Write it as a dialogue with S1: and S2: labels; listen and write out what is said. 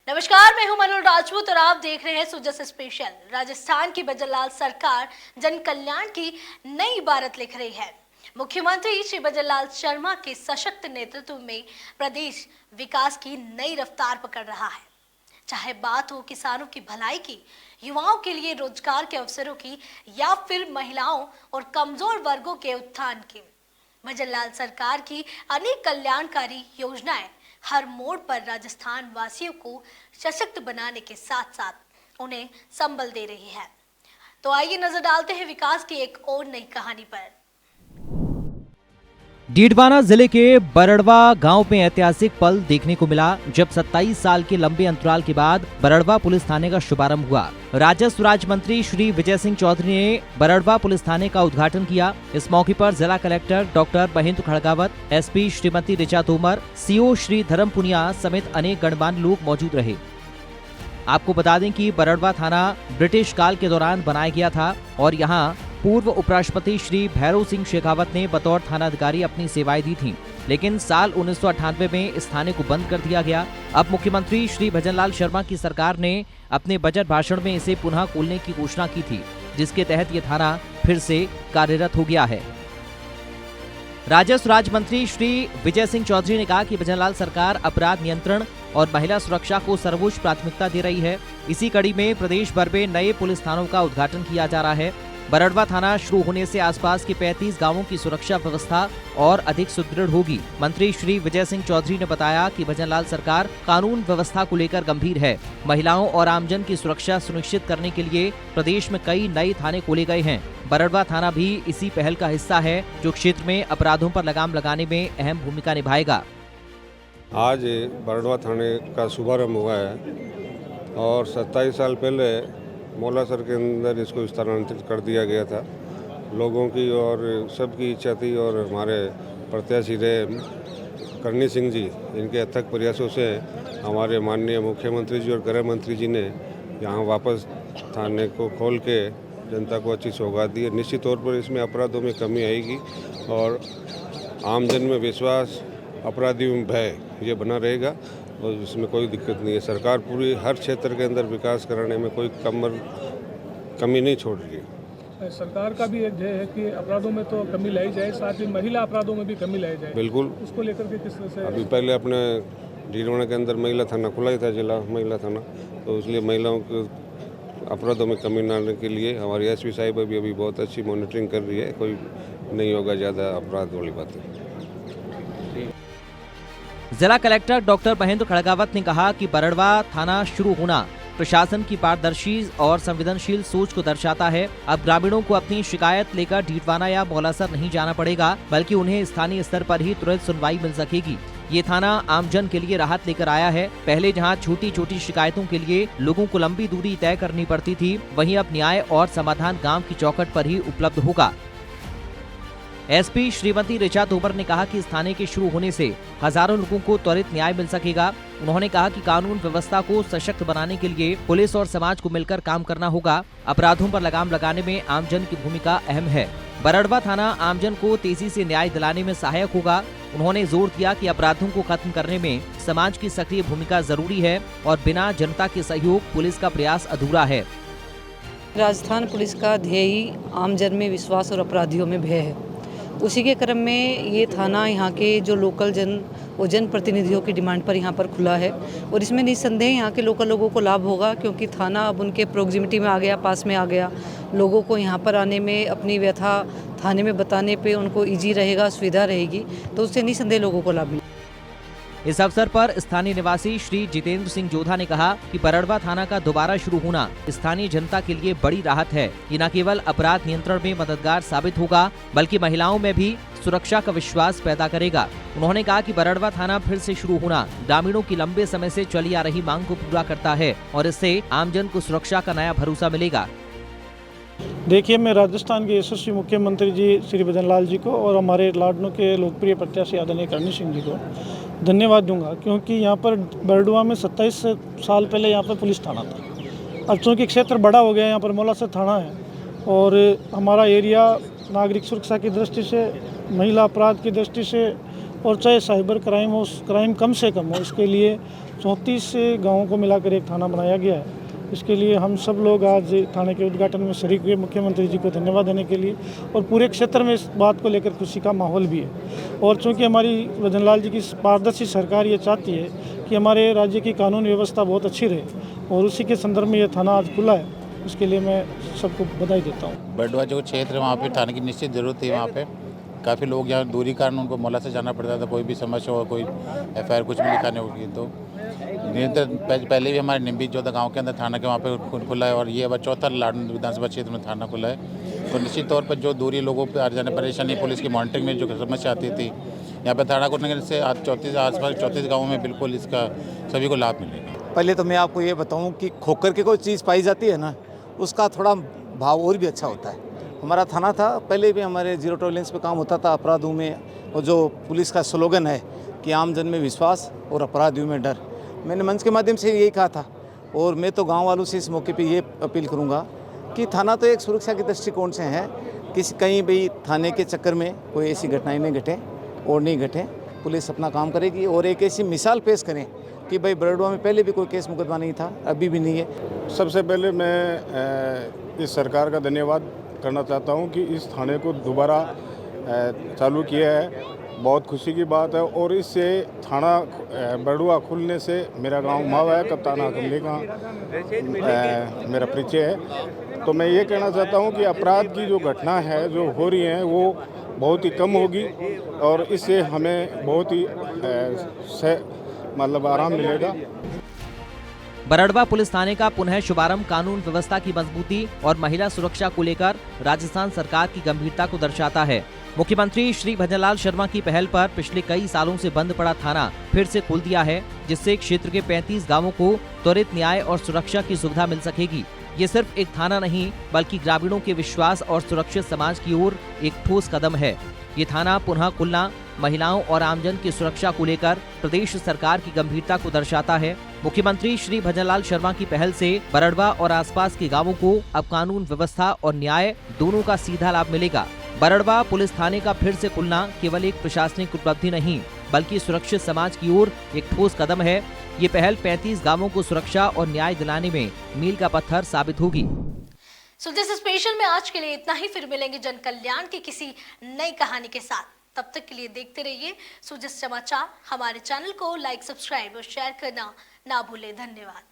S1: नमस्कार, मैं हूं मनोज राजपूत और आप देख रहे हैं सुजस स्पेशल। राजस्थान की भजनलाल सरकार जन कल्याण की नई इबारत लिख रही है। मुख्यमंत्री श्री भजनलाल शर्मा के सशक्त नेतृत्व में प्रदेश विकास की नई रफ्तार पकड़ रहा है। चाहे बात हो किसानों की भलाई की, युवाओं के लिए रोजगार के अवसरों की या फिर महिलाओं और कमजोर वर्गों के उत्थान की, भजनलाल सरकार की अनेक कल्याणकारी योजनाएं हर मोड़ पर राजस्थान वासियों को सशक्त बनाने के साथ साथ उन्हें संबल दे रही है। तो आइए नजर डालते हैं विकास की एक और नई कहानी पर।
S2: डीडवाना जिले के बरड़वा गांव में ऐतिहासिक पल देखने को मिला जब 27 साल के लंबे अंतराल के बाद बरड़वा पुलिस थाने का शुभारंभ हुआ। राजस्व राज्य मंत्री श्री विजय सिंह चौधरी ने बरड़वा पुलिस थाने का उद्घाटन किया। इस मौके पर जिला collector doctor Mahendra Khadgawat, SP Shrimati Richa Tomar, CO Shri धर्म पुनिया समेत अनेक गणमान्य लोग मौजूद रहे। आपको बता दें कि बरड़वा थाना ब्रिटिश काल के दौरान बनाया गया था और यहाँ पूर्व उपराष्ट्रपति श्री भैरव सिंह शेखावत ने बतौर थानाधिकारी अपनी सेवाएं दी थीं। लेकिन साल 1998 में इस थाने को बंद कर दिया गया। अब मुख्यमंत्री श्री भजनलाल शर्मा की सरकार ने अपने बजट भाषण में इसे पुनः खोलने की घोषणा की थी, जिसके तहत ये थाना फिर से कार्यरत हो गया है। राजस्व राज्य मंत्री श्री विजय सिंह चौधरी ने कहा कि भजनलाल सरकार अपराध नियंत्रण और महिला सुरक्षा को सर्वोच्च प्राथमिकता दे रही है। इसी कड़ी में प्रदेश भर में नए पुलिस थानों का उद्घाटन किया जा रहा है। बरड़वा थाना शुरू होने से आसपास के 35 गांवों की सुरक्षा व्यवस्था और अधिक सुदृढ़ होगी। मंत्री श्री विजय सिंह चौधरी ने बताया कि भजनलाल सरकार कानून व्यवस्था को लेकर गंभीर है। महिलाओं और आमजन की सुरक्षा सुनिश्चित करने के लिए प्रदेश में कई नए थाने खोले गए हैं। बरड़वा थाना भी इसी पहल का हिस्सा है, जो क्षेत्र में अपराधों पर लगाम लगाने में अहम भूमिका निभाएगा।
S3: आज बरड़वा थाने का शुभारंभ हुआ है और 27 साल पहले मौलासर के अंदर इसको स्थानांतरित कर दिया गया था। लोगों की और सबकी इच्छा थी और हमारे प्रत्याशी रहे करणी सिंह जी, इनके अथक प्रयासों से हमारे माननीय मुख्यमंत्री जी और गृह मंत्री जी ने यहाँ वापस थाने को खोल के जनता को अच्छी सौगात दी है। निश्चित तौर पर इसमें अपराधों में कमी आएगी और आमजन में विश्वास, अपराधियों में भय ये बना रहेगा और इसमें कोई दिक्कत नहीं है। सरकार पूरी हर क्षेत्र के अंदर विकास कराने में कोई कमी नहीं छोड़ रही है।
S4: सरकार का भी एक ध्येय है कि अपराधों में तो कमी लाई जाए, साथ ही महिला अपराधों में भी कमी लाई जाए।
S3: बिल्कुल,
S4: उसको लेकर के किस तरह से
S3: अभी पहले अपने डीडवाना के अंदर महिला थाना खुला ही था, जिला महिला थाना, तो इसलिए महिलाओं के अपराधों में कमी लाने के लिए हमारी एसपी साहिबा भी अभी बहुत अच्छी मॉनिटरिंग कर रही है। कोई नहीं होगा ज़्यादा अपराध वाली बातें।
S2: जिला कलेक्टर डॉक्टर महेंद्र खड़गावत ने कहा कि बरड़वा थाना शुरू होना प्रशासन की पारदर्शी और संवेदनशील सोच को दर्शाता है। अब ग्रामीणों को अपनी शिकायत लेकर डीडवाना या मौलासर नहीं जाना पड़ेगा, बल्कि उन्हें स्थानीय स्तर पर ही तुरंत सुनवाई मिल सकेगी। ये थाना आमजन के लिए राहत लेकर आया है। पहले जहां छोटी छोटी शिकायतों के लिए लोगों को लंबी दूरी तय करनी पड़ती थी, वहीं अब न्याय और समाधान गाँव की चौखट पर ही उपलब्ध होगा। एसपी श्रीमती ऋचा तोमर ने कहा कि इस थाने के शुरू होने से हजारों लोगों को त्वरित न्याय मिल सकेगा। उन्होंने कहा कि कानून व्यवस्था को सशक्त बनाने के लिए पुलिस और समाज को मिलकर काम करना होगा। अपराधों पर लगाम लगाने में आमजन की भूमिका अहम है। बरड़वा थाना आमजन को तेजी से न्याय दिलाने में सहायक होगा। उन्होंने जोर दिया कि अपराधों को खत्म करने में समाज की सक्रिय भूमिका जरूरी है और बिना जनता के सहयोग पुलिस का प्रयास अधूरा है।
S5: राजस्थान पुलिस का ध्येय आमजन में विश्वास और अपराधियों में भय है। उसी के क्रम में ये थाना यहाँ के जो लोकल जनप्रतिनिधियों की डिमांड पर यहाँ पर खुला है और इसमें निस्संदेह यहाँ के लोकल लोगों को लाभ होगा, क्योंकि थाना अब उनके प्रोक्सिमिटी में आ गया, पास में आ गया। लोगों को यहाँ पर आने में, अपनी व्यथा थाने में बताने पे उनको ईजी रहेगा, सुविधा रहेगी, तो उससे निस्संदेह लोगों को लाभ मिलेगा।
S2: इस अवसर पर स्थानीय निवासी श्री जितेंद्र सिंह जोधा ने कहा कि बरड़वा थाना का दोबारा शुरू होना स्थानीय जनता के लिए बड़ी राहत है। ये न केवल अपराध नियंत्रण में मददगार साबित होगा, बल्कि महिलाओं में भी सुरक्षा का विश्वास पैदा करेगा। उन्होंने कहा कि बरड़वा थाना फिर से शुरू होना ग्रामीणों की लंबे समय से चली आ रही मांग को पूरा करता है और इससे आमजन को सुरक्षा का नया भरोसा मिलेगा।
S4: देखिए, मैं राजस्थान के यशस्वी मुख्यमंत्री जी श्री भजनलाल जी को और हमारे लाडनों के लोकप्रिय प्रत्याशी आदरणीय करणी सिंह जी को धन्यवाद दूंगा, क्योंकि यहाँ पर बरड़वा में 27 साल पहले यहाँ पर पुलिस थाना था। अब चूँकि क्षेत्र बड़ा हो गया, यहाँ पर मौलासर थाना है और हमारा एरिया नागरिक सुरक्षा की दृष्टि से, महिला अपराध की दृष्टि से और चाहे साइबर क्राइम हो, क्राइम कम से कम हो, इसके लिए 34 गाँवों को मिलाकर एक थाना बनाया गया है। इसके लिए हम सब लोग आज थाने के उद्घाटन में शरीक हुए। मुख्यमंत्री जी को धन्यवाद देने के लिए, और पूरे क्षेत्र में इस बात को लेकर खुशी का माहौल भी है। और चूँकि हमारी भजनलाल जी की पारदर्शी सरकार ये चाहती है कि हमारे राज्य की कानून व्यवस्था बहुत अच्छी रहे, और उसी के संदर्भ में ये थाना आज खुला है। उसके लिए मैं सबको बधाई देता हूँ।
S6: बरडवा जो क्षेत्र है वहाँ पे थाने की निश्चित ज़रूरत थी। वहाँ पे काफ़ी लोग यहाँ दूरी कारण उनको मोहल्ला से जाना पड़ता था, कोई भी समस्या हो, कोई FIR कुछ भी लिखाने होगी। तो निरंतर पहले भी हमारे निम्बी जो था गाँव के अंदर थाना के वहाँ पे खुला है, और ये अब चौथा लाडन विधानसभा क्षेत्र में थाना खुला है। तो निश्चित तौर पर जो दूरी लोगों पर आ जाने परेशानी, पुलिस की मॉनिटरिंग में जो समस्या आती थी, यहाँ पर थाना खुलने से आज 34 गाँवों में बिल्कुल इसका सभी को लाभ मिलेगा।
S7: पहले तो मैं आपको ये बताऊं कि खोकर के कोई चीज़ पाई जाती है ना, उसका थोड़ा भाव और भी अच्छा होता है। हमारा थाना था, पहले भी हमारे जीरो टॉलरेंस पे काम होता था अपराधों में, और जो पुलिस का स्लोगन है कि आम जन में विश्वास और अपराधियों में डर, मैंने मंच के माध्यम से यही कहा था। और मैं तो गांव वालों से इस मौके पे ये अपील करूंगा कि थाना तो एक सुरक्षा के दृष्टिकोण से है, कहीं भी थाने के चक्कर में कोई ऐसी घटनाएँ नहीं घटें और नहीं घटें। पुलिस अपना काम करेगी, और एक ऐसी मिसाल पेश करें कि भाई बरडवा में पहले भी कोई केस मुकदमा नहीं था, अभी भी नहीं है।
S3: सबसे पहले मैं इस सरकार का धन्यवाद करना चाहता हूं कि इस थाने को दोबारा चालू किया है। बहुत खुशी की बात है, और इससे थाना बरडवा खुलने से मेरा गांव मावा है, कप्तान हाकमली का मेरा परिचय है। तो मैं ये कहना चाहता हूं कि अपराध की जो घटना है जो हो रही है वो बहुत ही कम होगी, और इससे हमें बहुत ही आराम मिलेगा।
S2: बरडवा पुलिस थाने का पुनः शुभारंभ कानून व्यवस्था की मजबूती और महिला सुरक्षा को लेकर राजस्थान सरकार की गंभीरता को दर्शाता है। मुख्यमंत्री श्री भजनलाल शर्मा की पहल पर पिछले कई सालों से बंद पड़ा थाना फिर से खोल दिया है, जिससे क्षेत्र के 35 गांवों को त्वरित न्याय और सुरक्षा की सुविधा मिल सकेगी। ये सिर्फ एक थाना नहीं, बल्कि ग्रामीणों के विश्वास और सुरक्षित समाज की ओर एक ठोस कदम है। ये थाना पुनः खुलना महिलाओं और आमजन की सुरक्षा को लेकर प्रदेश सरकार की गंभीरता को दर्शाता है। मुख्यमंत्री श्री भजनलाल शर्मा की पहल से बरडवा और आसपास के गांवों को अब कानून व्यवस्था और न्याय दोनों का सीधा लाभ मिलेगा। बरडवा पुलिस थाने का फिर से खुलना केवल एक प्रशासनिक उपलब्धि नहीं, बल्कि सुरक्षित समाज की ओर एक ठोस कदम है। ये पहल 35 गांवों को सुरक्षा और न्याय दिलाने में मील का पत्थर साबित होगी।
S1: सुजस स्पेशल में आज के लिए इतना ही। फिर मिलेंगे जन कल्याण की किसी नई कहानी के साथ। तब तक के लिए देखते रहिए सुजस समाचार। हमारे चैनल को लाइक, सब्सक्राइब और शेयर करना ना भूलें। धन्यवाद।